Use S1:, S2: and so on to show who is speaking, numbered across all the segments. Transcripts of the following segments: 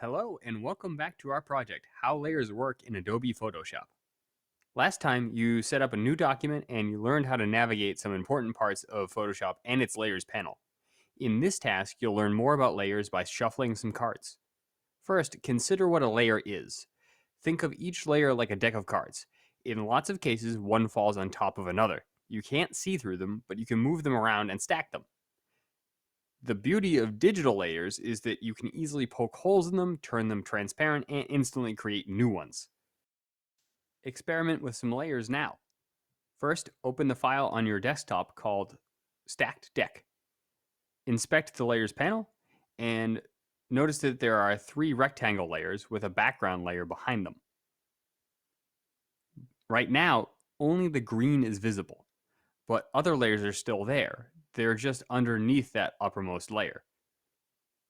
S1: Hello and welcome back to our project, How Layers Work in Adobe Photoshop. Last time you set up a new document and you learned how to navigate some important parts of Photoshop and its layers panel. In this task, you'll learn more about layers by shuffling some cards. First, consider what a layer is. Think of each layer like a deck of cards. In lots of cases, one falls on top of another. You can't see through them, but you can move them around and stack them. The beauty of digital layers is that you can easily poke holes in them, turn them transparent, and instantly create new ones. Experiment with some layers now. First, open the file on your desktop called Stacked Deck. Inspect the Layers panel, and notice that there are 3 rectangle layers with a background layer behind them. Right now, only the green is visible, but other layers are still there. They're just underneath that uppermost layer.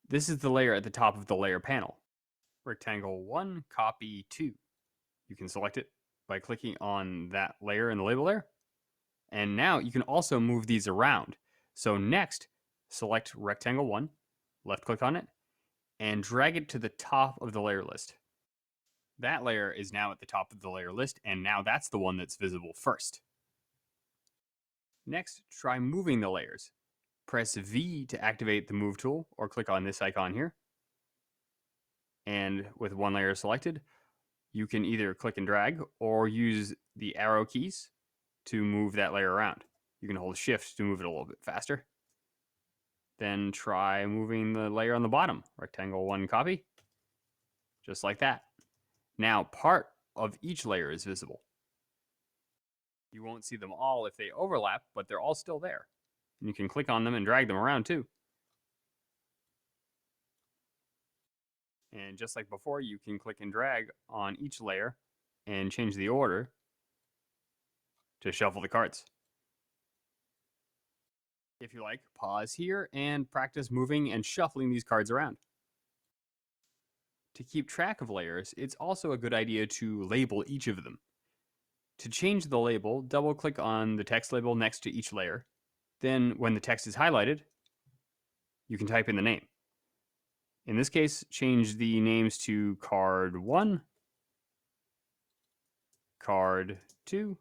S1: This is the layer at the top of the layer panel. Rectangle 1, copy 2. You can select it by clicking on that layer in the label there. And now you can also move these around. So next, select rectangle 1, left click on it, and drag it to the top of the layer list. That layer is now at the top of the layer list, and now that's the one that's visible first. Next, try moving the layers. Press V to activate the Move tool, or click on this icon here. And with one layer selected, you can either click and drag or use the arrow keys to move that layer around. You can hold Shift to move it a little bit faster. Then try moving the layer on the bottom, rectangle 1 copy, just like that. Now part of each layer is visible. You won't see them all if they overlap, but they're all still there. And you can click on them and drag them around too. And just like before, you can click and drag on each layer and change the order to shuffle the cards. If you like, pause here and practice moving and shuffling these cards around. To keep track of layers, it's also a good idea to label each of them. To change the label, double-click on the text label next to each layer. Then, when the text is highlighted, you can type in the name. In this case, change the names to card 1, card 2,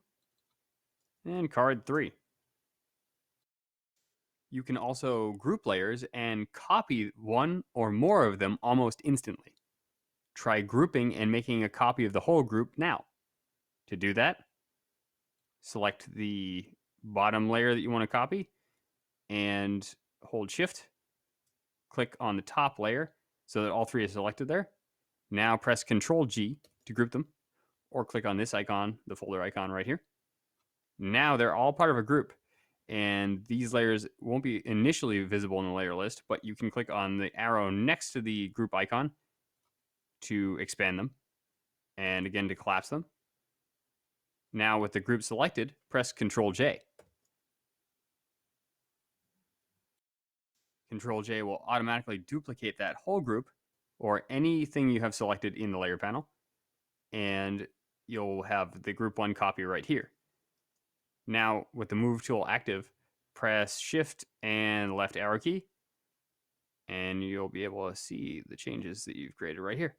S1: and card 3. You can also group layers and copy one or more of them almost instantly. Try grouping and making a copy of the whole group now. To do that, select the bottom layer that you want to copy and hold Shift. Click on the top layer so that all 3 are selected there. Now press Ctrl G to group them, or click on this icon, the folder icon right here. Now they're all part of a group, and these layers won't be initially visible in the layer list, but you can click on the arrow next to the group icon to expand them, and again to collapse them. Now with the group selected, press Ctrl J. Ctrl J will automatically duplicate that whole group or anything you have selected in the layer panel, and you'll have the group 1 copy right here. Now with the Move tool active, press Shift and left arrow key, and you'll be able to see the changes that you've created right here.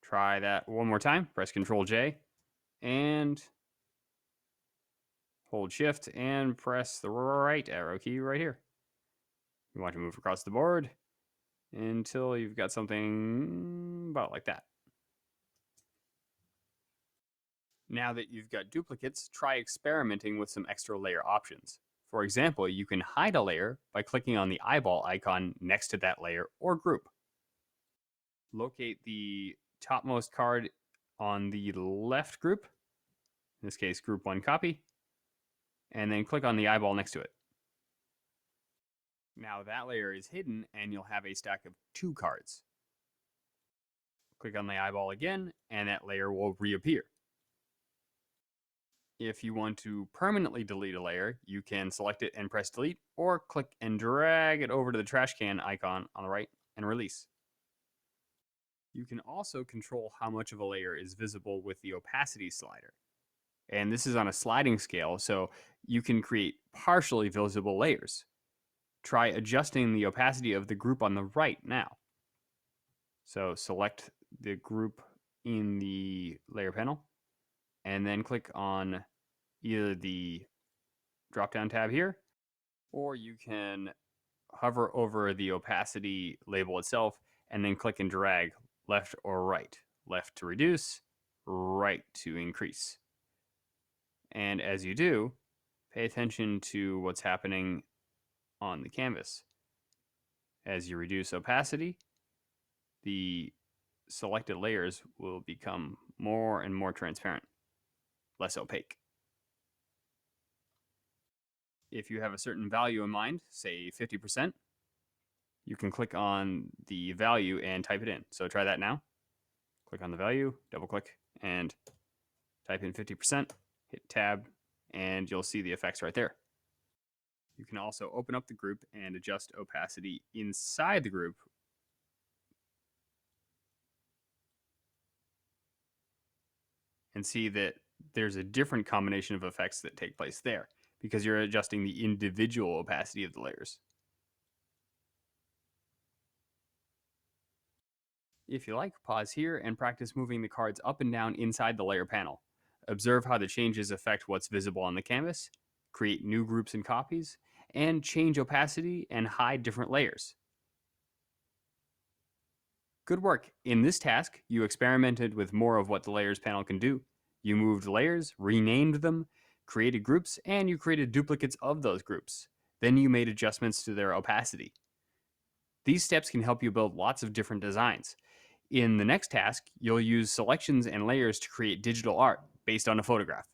S1: Try that one more time. Press Ctrl J and hold Shift and press the right arrow key right here. You want to move across the board until you've got something about like that. Now that you've got duplicates, try experimenting with some extra layer options. For example, you can hide a layer by clicking on the eyeball icon next to that layer or group. Locate the topmost card on the left group, in this case group 1 copy, and then click on the eyeball next to it. Now that layer is hidden and you'll have a stack of 2 cards. Click on the eyeball again and that layer will reappear. If you want to permanently delete a layer, you can select it and press delete, or click and drag it over to the trash can icon on the right and release. You can also control how much of a layer is visible with the opacity slider. And this is on a sliding scale, so you can create partially visible layers. Try adjusting the opacity of the group on the right now. So select the group in the layer panel and then click on either the drop down tab here, or you can hover over the opacity label itself and then click and drag left or right. Left to reduce, right to increase. And as you do, pay attention to what's happening on the canvas. As you reduce opacity, the selected layers will become more and more transparent, less opaque. If you have a certain value in mind, say 50%, you can click on the value and type it in. So try that now. Click on the value, double click, and type in 50%, hit tab, and you'll see the effects right there. You can also open up the group and adjust opacity inside the group and see that there's a different combination of effects that take place there because you're adjusting the individual opacity of the layers. If you like, pause here and practice moving the cards up and down inside the layer panel. Observe how the changes affect what's visible on the canvas, create new groups and copies, and change opacity and hide different layers. Good work. In this task, you experimented with more of what the layers panel can do. You moved layers, renamed them, created groups, and you created duplicates of those groups. Then you made adjustments to their opacity. These steps can help you build lots of different designs. In the next task, you'll use selections and layers to create digital art based on a photograph.